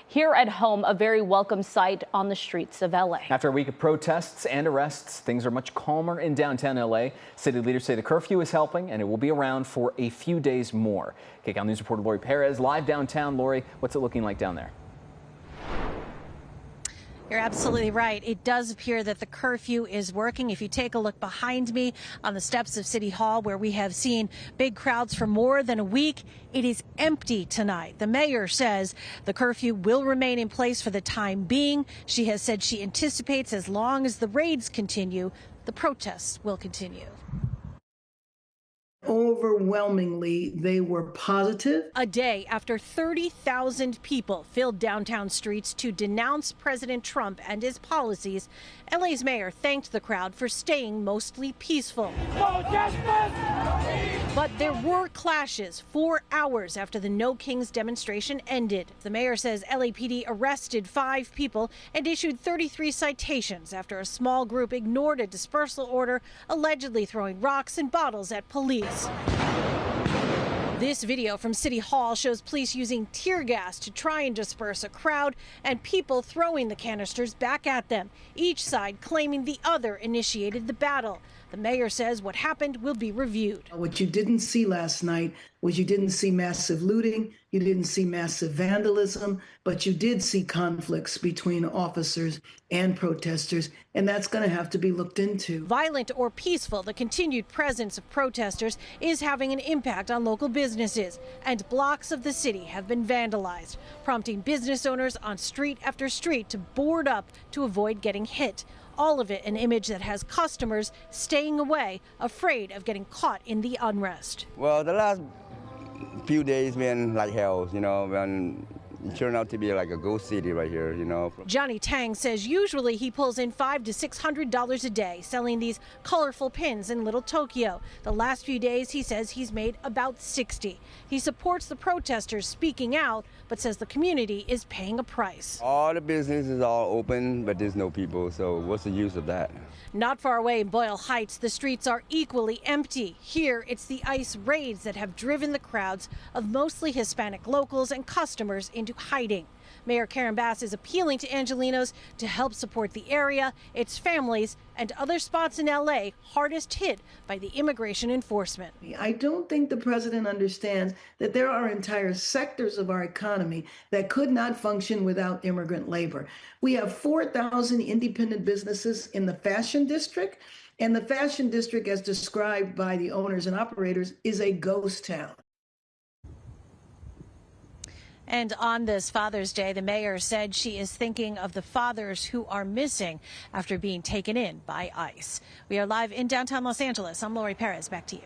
Here at home, a very welcome sight on the streets of LA. After a week of protests and arrests, things are much calmer in downtown LA. City leaders say the curfew is helping and it will be around for a few days more. KCAL News reporter Laurie Perez live downtown. Laurie, what's it looking like down there? You're absolutely right. It does appear that the curfew is working. If you take a look behind me on the steps of City Hall, where we have seen big crowds for more than a week, it is empty tonight. The mayor says the curfew will remain in place for the time being. She has said she anticipates as long as the raids continue, the protests will continue. Overwhelmingly, they were positive. A day after 30,000 people filled downtown streets to denounce President Trump and his policies, LA's mayor thanked the crowd for staying mostly peaceful. But there were clashes 4 hours after the No Kings demonstration ended. The mayor says LAPD arrested 5 people and issued 33 citations after a small group ignored a dispersal order, allegedly throwing rocks and bottles at police. This video from City Hall shows police using tear gas to try and disperse a crowd and people throwing the canisters back at them, each side claiming the other initiated the battle. The mayor says what happened will be reviewed. What you didn't see last night was you didn't see massive looting, you didn't see massive vandalism, but you did see conflicts between officers and protesters, and that's going to have to be looked into. Violent or peaceful, the continued presence of protesters is having an impact on local businesses, and blocks of the city have been vandalized, prompting business owners on street after street to board up to avoid getting hit. All of it an image that has customers staying away, afraid of getting caught in the unrest. Well, the last few days been like hell, and it turned out to be like a ghost city right here, Johnny Tang says usually he pulls in $500 to $600 a day selling these colorful pins in Little Tokyo. The last few days, he says he's made about 60. He supports the protesters speaking out, but says the community is paying a price. All the businesses are all open, but there's no people, so what's the use of that? Not far away in Boyle Heights, the streets are equally empty. Here, it's the ICE raids that have driven the crowds of mostly Hispanic locals and customers into hiding. Mayor Karen Bass is appealing to Angelenos to help support the area, its families, and other spots in LA hardest hit by the immigration enforcement. I don't think the president understands that there are entire sectors of our economy that could not function without immigrant labor. We have 4,000 independent businesses in the fashion district, and the fashion district, as described by the owners and operators, is a ghost town. And on this Father's Day, the mayor said she is thinking of the fathers who are missing after being taken in by ICE. We are live in downtown Los Angeles. I'm Laurie Perez. Back to you.